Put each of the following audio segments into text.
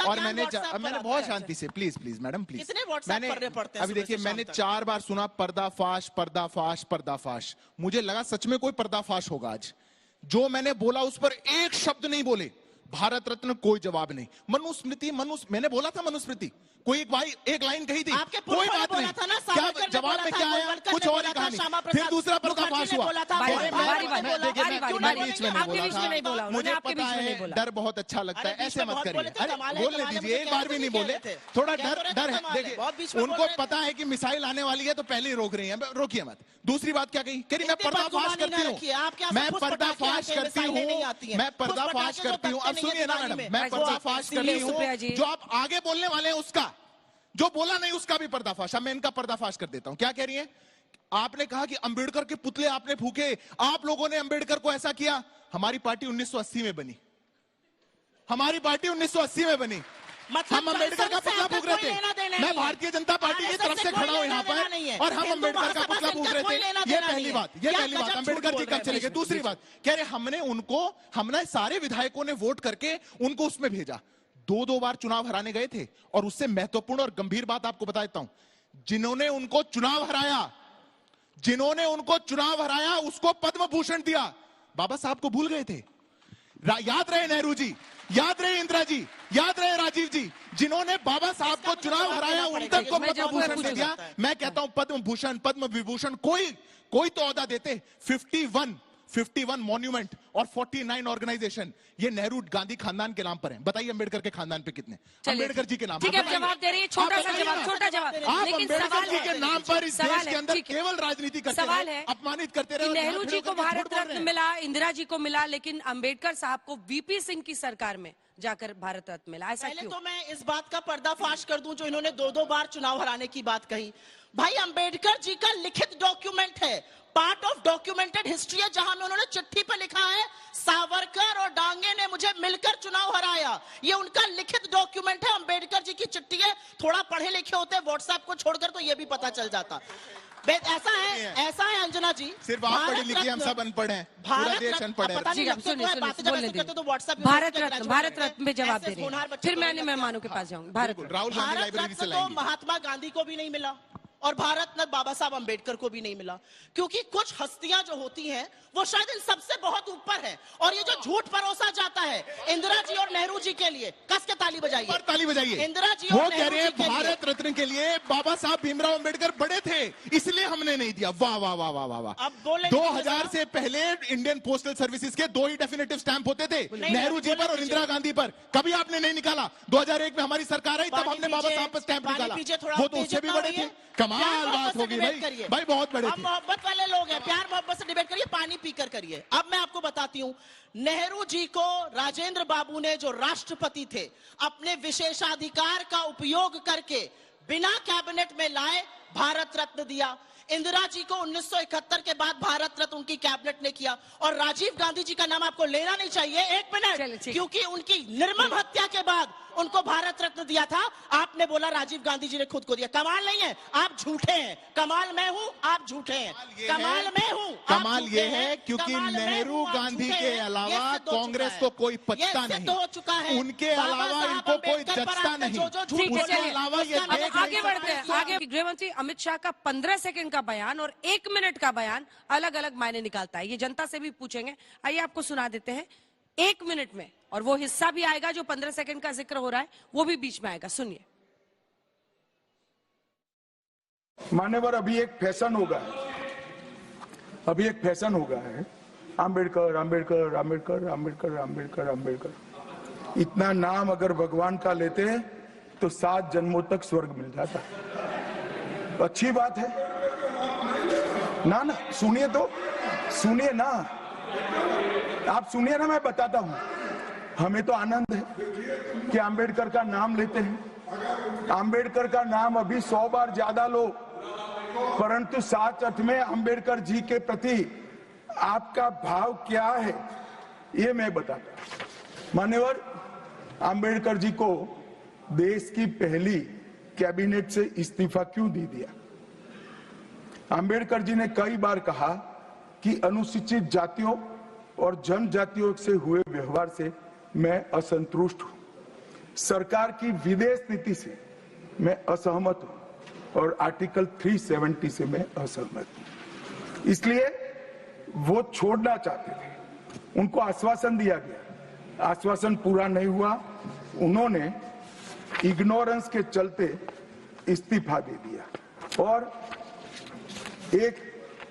और मैंने बहुत शांति से, प्लीज मैडम प्लीज, मैंने अभी देखिए मैंने 4 बार सुना पर्दाफाश पर्दाफाश पर्दाफाश, मुझे लगा सच में कोई पर्दाफाश होगा आज। जो मैंने बोला उस पर एक शब्द नहीं बोले, भारत रत्न कोई जवाब नहीं। मनुस्मृति मैंने बोला था मनुस्मृति, कोई एक लाइन कही थी, कोई बात नहीं, क्या जवाब में क्या आया, कुछ और ही कहानी। फिर दूसरा पर्दाफाश हुआ, मुझे पता है डर बहुत अच्छा लगता है, ऐसे मत करिए, अरे बोलने दीजिए, एक बार भी नहीं बोले, थोड़ा डर है। देखिए उनको पता है कि मिसाइल आने वाली है तो पहले ही रोक रही है, रोकिए मत। दूसरी बात क्या कही, कह रही मैं पर्दाफाश करती हूँ, मैं पर्दाफाश करती हूँ, मैं पर्दाफाश करती हूँ। अब सुनिए ना मैडम, मैं पर्दाफाश करती हूँ, जो आप आगे बोलने वाले हैं उसका, जो बोला नहीं उसका भी पर्दाफाश। अब मैं इनका पर्दाफाश कर देता हूं। क्या कह रही है, आपने कहा कि अंबेडकर के पुतले आपने फूके, आप लोगों ने अंबेडकर को ऐसा किया। हमारी पार्टी 1980 में बनी, हमारी पार्टी 1980 में बनी, हम अंबेडकर का पुतला फूक रहे थे। मैं भारतीय जनता पार्टी की तरफ से खड़ा हूं यहाँ पर, और हम अंबेडकर का पुतला फूक रहे थे। ये पहली बात, अंबेडकर जी कब चले गए। दूसरी बात कह रहे हमने सारे विधायकों ने वोट करके उनको उसमें भेजा। 2 बार चुनाव हराने गए थे, और उससे महत्वपूर्ण और गंभीर बात आपको बता देता हूं, जिन्होंने उनको चुनाव हराया उसको पद्म भूषण दिया। बाबा साहब को भूल गए थे, याद रहे नेहरू जी, याद रहे इंदिरा जी, याद रहे राजीव जी, जिन्होंने बाबा साहब को चुनाव हराया उन तक को पद्म भूषण दे दिया। मैं कहता हूं पद्म भूषण, पद्म विभूषण, कोई तो औहदा देते। 51 मॉन्यूमेंट और 49 ऑर्गेनाइजेशन, ये नेहरू गांधी खानदान के नाम पर है। बताइए अंबेडकर के खानदान पे कितने, अंबेडकर जी के नाम। ठीक है, जवाब दे रही है, छोटा जवाब। आप अंबेडकर जी के नाम पर इस देश के अंदर केवल राजनीति करते रहे, अपमानित करते रहे। नेहरू जी को भारत रत्न मिला, इंदिरा जी को मिला, लेकिन अंबेडकर साहब को वीपी सिंह की सरकार में जाकर भारत रत्न मिला। ऐसा पहले तो मैं इस बात का पर्दाफाश कर दूं, जो इन्होंने 2 बार चुनाव हराने की बात कही। भाई अंबेडकर जी का लिखित डॉक्यूमेंट है, पार्ट ऑफ डॉक्यूमेंटेड हिस्ट्री है, जहां में उन्होंने चिट्ठी पर लिखा है सावरकर और डांगे ने मुझे मिलकर चुनाव हराया। ये उनका लिखित डॉक्यूमेंट है, अंबेडकर जी की चिट्ठी है। थोड़ा पढ़े लिखे होते व्हाट्सएप को छोड़कर तो ये भी पता चल जाता। ऐसा है अंजना जी, सिर्फ आप पढ़े लिखे, हम सब अनपढ़ हैं, पूरा देश अनपढ़ है। भारत रत्न में जवाब दे रही हैं। फिर मैं मेहमानों के पास जाऊंगी। भारत रत्न तो महात्मा गांधी को भी नहीं मिला, और भारत रत्न बाबा साहब अंबेडकर को भी नहीं मिला, क्योंकि कुछ हस्तियां जो होती हैं वो शायद इन सबसे बहुत ऊपर है। और ये जो झूठ परोसा जाता है इंदिरा जी और नेहरू जी के लिए, कस के ताली बजाइए, ताली बजाइए। इंदिरा जी वो कह रहे हैं भारत रत्न के लिए बाबा साहब भीमराव अंबेडकर बड़े थे, इसलिए हमने नहीं दिया। वाह वाह वाह वाह वाह। अब बोले 2000 से पहले इंडियन पोस्टल सर्विसेज के 2 ही डेफिनेटिव स्टैंप होते थे, नेहरू जी पर और इंदिरा गांधी पर। कभी आपने नहीं निकाला। 2001 में हमारी सरकार आई, तब हमने बाबा साहब पर स्टैंप निकाला, वो तो उससे भी बड़े थे। कमाल बात होगी भाई, बहुत बड़े थे। मोहब्बत वाले लोग हैं, प्यार मोहब्बत से डिबेट करिए, पानी पीकर करिए। अब मैं आपको बताती हूं, नेहरू जी को राजेंद्र बाबू ने, जो राष्ट्रपति थे, अपने विशेषाधिकार का उपयोग करके बिना कैबिनेट में लाए भारत रत्न दिया। इंदिरा जी को 1971 के बाद भारत रत्न उनकी कैबिनेट ने किया, और राजीव गांधी जी का नाम आपको लेना नहीं चाहिए, 1 मिनट, क्योंकि उनकी निर्मम हत्या के बाद उनको भारत रत्न दिया था। आपने बोला राजीव गांधी जी ने खुद को दिया। कमाल नहीं है, आप झूठे हैं। कमाल मैं हूं, आप झूठे हैं। कमाल मैं हूं, कमाल ये है क्योंकि नेहरू गांधी के अलावा कांग्रेस को कोई पचता नहीं, हो चुका है, उनके अलावा इनको कोई जचता नहीं। उसके अलावा ये आगे बढ़ते हैं। आगे गृह मंत्री अमित शाह का 15 सेकंड का बयान और 1 मिनट का बयान अलग अलग मायने निकालता है। ये जनता से भी पूछेंगे, आइए आपको सुना देते हैं 1 मिनट में, और वो हिस्सा भी आएगा जो 15 सेकंड का जिक्र हो रहा है, वो भी बीच में आएगा। सुनिए। मान्यवर, अभी एक फैशन होगा है अंबेडकर अंबेडकर अंबेडकर अंबेडकर अंबेडकर अंबेडकर। इतना नाम अगर भगवान का लेते हैं तो 7 जन्मों तक स्वर्ग मिल जाता। अच्छी बात है ना। सुनिए तो, सुनिए ना, आप सुनिए ना, मैं बताता हूं। हमें तो आनंद है कि अंबेडकर का नाम लेते हैं। अंबेडकर का नाम अभी 100 बार ज्यादा लो, परंतु साच अर्थ में अंबेडकर जी के प्रति आपका भाव क्या है ये मैं बताता हूं। मान्यवर, अंबेडकर जी को देश की पहली कैबिनेट से इस्तीफा क्यों दे दिया? अंबेडकर जी ने कई बार कहा कि अनुसूचित जातियों और जनजातियों से हुए व्यवहार से मैं असंतुष्ट हूं। सरकार की विदेश नीति से मैं असहमत हूं और आर्टिकल 370 से मैं असहमत हूं। इसलिए वो छोड़ना चाहते थे, उनको आश्वासन दिया गया, आश्वासन पूरा नहीं हुआ, उन्होंने इग्नोरेंस के चलते इस्तीफा दे दिया। और एक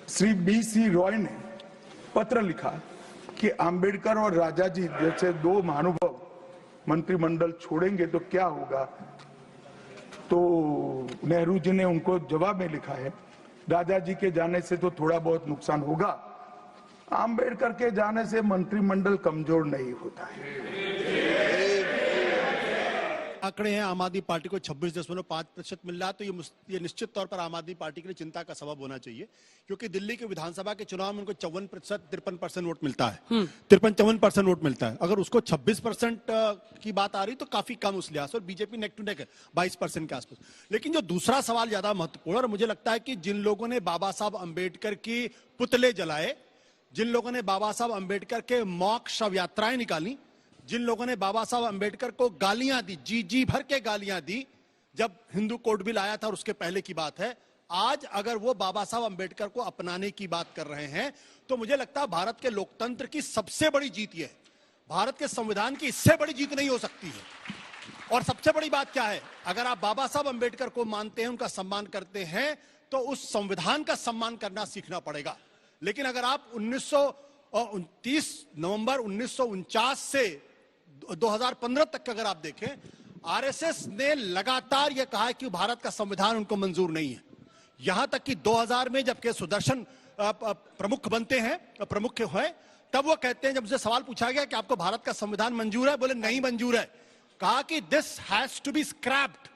श्री BC रॉय ने पत्र लिखा कि अंबेडकर और राजा जी जैसे दो महानुभाव मंत्रिमंडल छोड़ेंगे तो क्या होगा। तो नेहरू जी ने उनको जवाब में लिखा है, राजा जी के जाने से तो थोड़ा बहुत नुकसान होगा, अंबेडकर के जाने से मंत्रिमंडल कमजोर नहीं होता है। आंकड़े हैं, आम आदमी पार्टी को 26.5% मिल रहा है, तो ये निश्चित तौर पर आम आदमी पार्टी के लिए चिंता का सबब होना चाहिए, क्योंकि दिल्ली के विधानसभा के चुनाव में उनको 53% वोट मिलता है, 53-54% वोट मिलता है। अगर उसको 26% की बात आ रही तो काफी कम उस लिहाज से, और बीजेपी नेक टू नेक है 22% के आसपास। लेकिन जो दूसरा सवाल ज्यादा महत्वपूर्ण, और मुझे लगता है कि जिन लोगों ने बाबा साहब अंबेडकर की पुतले जलाए, जिन लोगों ने बाबा साहब अंबेडकर के मॉक शव यात्राएं निकाली, जिन लोगों ने बाबा साहब अंबेडकर को गालियां दी, जी भर के गालियां दी जब हिंदू कोड बिल आया था और उसके पहले की बात है, आज अगर वो बाबा साहब अंबेडकर को अपनाने की बात कर रहे हैं तो मुझे लगता है भारत के लोकतंत्र की सबसे बड़ी जीत ये है। भारत के संविधान की इससे बड़ी जीत नहीं हो सकती है। और सबसे बड़ी बात क्या है, अगर आप बाबा साहब अंबेडकर को मानते हैं, उनका सम्मान करते हैं, तो उस संविधान का सम्मान करना सीखना पड़ेगा। लेकिन अगर आप 29 नवंबर 1949 से 2015 तक अगर आप देखें, आरएसएस ने लगातार यह कहा है कि भारत का संविधान उनको मंजूर नहीं है। यहां तक कि 2000 में जबकि सुदर्शन प्रमुख बनते हैं, प्रमुख हुए, तब वो कहते हैं, जब उनसे सवाल पूछा गया कि आपको भारत का संविधान मंजूर है, बोले नहीं मंजूर है। कहा कि this has to be scrapped.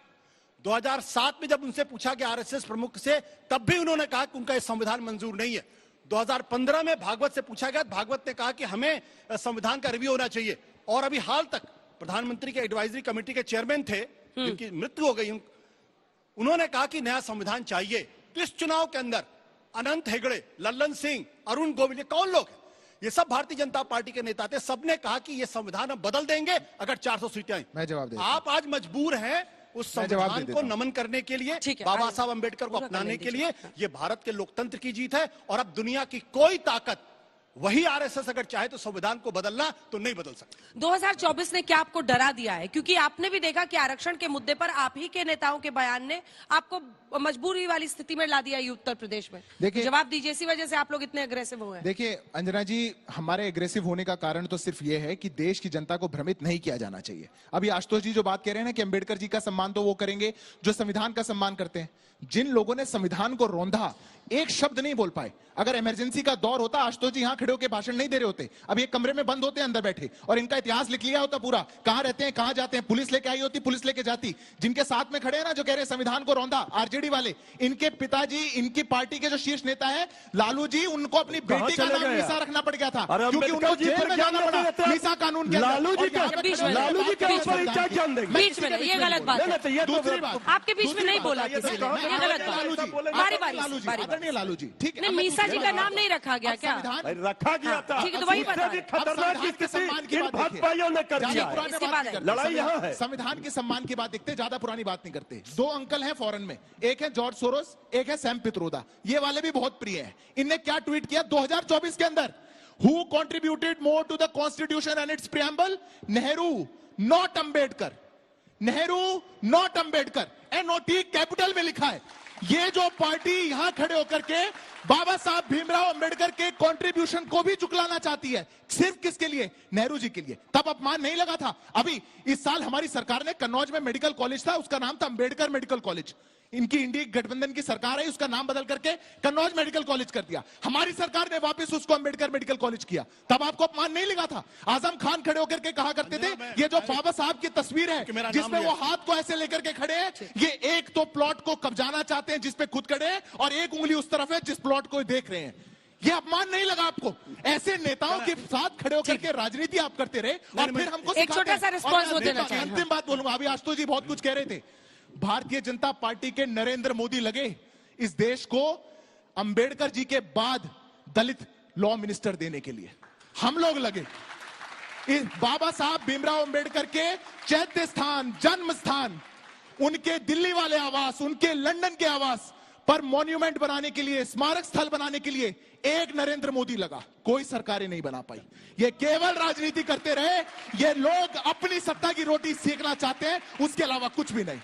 2007 में जब उनसे पूछा गया आरएसएस प्रमुख से, तब भी उन्होंने कहा कि उनका यह संविधान मंजूर नहीं है। 2015 में भागवत से पूछा गया, भागवत ने कहा कि हमें संविधान का रिव्यू होना चाहिए। और अभी हाल तक प्रधानमंत्री के एडवाइजरी कमेटी के चेयरमैन थे, जिनकी मृत्यु हो गई, उन्होंने कहा कि नया संविधान चाहिए। तो इस चुनाव के अंदर अनंत हेगड़े, लल्लन सिंह, अरुण गोविल, ये कौन लोग हैं? ये सब भारतीय जनता पार्टी के नेता थे। सबने कहा कि ये संविधान हम बदल देंगे अगर 400 सीटें आई। मैं जवाब देता हूं। आप आज मजबूर हैं उस संविधान को नमन करने के लिए, बाबा साहब अंबेडकर को अपनाने के लिए। ये भारत के लोकतंत्र की जीत है, और अब दुनिया की कोई ताकत, वही आरएसएस अगर चाहे तो संविधान को बदलना तो नहीं बदल सकती। 2024 ने क्या आपको डरा दिया है? क्योंकि आपने भी देखा कि आरक्षण के मुद्दे पर आप ही के नेताओं के बयान ने आपको मजबूरी वाली स्थिति में ला दिया है उत्तर प्रदेश में। देखिए, जवाब दीजिए, इसी वजह से आप लोग इतने अग्रेसिव हुए हैं। देखिए अंजना जी, हमारे अग्रेसिव होने का कारण तो सिर्फ ये है कि देश की जनता को भ्रमित नहीं किया जाना चाहिए। अभी आशुतोष जी जो बात कह रहे हैं ना कि अंबेडकर जी का सम्मान तो वो करेंगे जो संविधान का सम्मान करते हैं। जिन लोगों ने संविधान को रौंदा, एक शब्द नहीं बोल पाए। अगर इमरजेंसी का दौर होता, आशुतोष जी यहां खड़े होकर भाषण नहीं दे रहे होते। अब ये कमरे में बंद होते हैं अंदर बैठे, और इनका इतिहास लिख लिया होता पूरा, कहां रहते हैं, कहां जाते हैं, पुलिस लेके आई होती, पुलिस लेके जाती। जिनके साथ में खड़े हैं ना, जो कह रहे हैं संविधान को रौंदा, आरजेडी वाले, इनके पिताजी, इनकी पार्टी के जो शीर्ष नेता है लालू जी, उनको अपनी बेटी का नाम मीसा रखना पड़ गया था, क्योंकि उनको जेल में जाना पड़ा मीसा कानून के। लालू जी के बीच में, ये गलत बात है। दूसरी बात, आपके बीच में नहीं बोला किसी ने, ये गलत बात। बारी बारी आदरणीय लालू जी, ठीक है, मीसा जी का नाम नहीं रखा गया क्या? रखा गया था, ठीक है, तो वही बता रहे। खतरनाक स्थिति इन भाजपाइयों ने कर दिया है। लड़ाई यहाँ है। संविधान के सम्मान की बात देखते, ज्यादा पुरानी बात नहीं करते। दो अंकल हैं फॉरेन में, एक है जॉर्ज सोरोस, एक है सैम पित्रोदा। ये वाले भी बहुत प्रिय हैं। इनने क्या ट्वीट किया 2024 के अंदर? Who contributed more to the constitution and its preamble? Nehru, not Ambedkar. Nehru, not Ambedkar. NOT capital में लिखा है। ये जो पार्टी यहां खड़े होकर के बाबा साहब भीमराव अंबेडकर के कंट्रीब्यूशन को भी चुकलाना चाहती है, सिर्फ किसके लिए? नेहरू जी के लिए। तब अपमान नहीं लगा था। अभी इस साल हमारी सरकार ने कन्नौज में मेडिकल कॉलेज था, उसका नाम था अंबेडकर मेडिकल कॉलेज। इनकी इंडी गठबंधन की सरकार है, उसका नाम बदल करके कन्नौज मेडिकल कॉलेज कर दिया। हमारी सरकार ने वापस उसको अंबेडकर मेडिकल कॉलेज किया। तब आपको अपमान नहीं लगा था? आजम खान खड़े होकर के कहा करते थे, ये जो बाबा साहब की तस्वीर है जिसमें वो हाथ को ऐसे लेकर के खड़े हैं, ये एक तो प्लॉट को कब्जाना चाहते हैं जिसपे खुद खड़े हैं, और एक उंगली उस तरफ है जिस प्लॉट को देख रहे हैं। ये अपमान नहीं लगा आपको? ऐसे नेताओं के साथ खड़े होकर के राजनीति आप करते रहे, और फिर हमको एक छोटा सा रिस्पॉन्स हो देना चाहिए। अंतिम बात बोलूंगा, अभी आशुतोष जी बहुत कुछ कह रहे थे। भारतीय जनता पार्टी के नरेंद्र मोदी लगे इस देश को अंबेडकर जी के बाद दलित लॉ मिनिस्टर देने के लिए। हम लोग लगे, बाबा साहब भीमराव अंबेडकर के चैत्य स्थान, जन्म स्थान, उनके दिल्ली वाले आवास, उनके लंदन के आवास पर मॉन्यूमेंट बनाने के लिए, स्मारक स्थल बनाने के लिए एक नरेंद्र मोदी लगा, कोई सरकारें नहीं बना पाई। ये केवल राजनीति करते रहे। ये लोग अपनी सत्ता की रोटी सेकना चाहते हैं, उसके अलावा कुछ भी नहीं।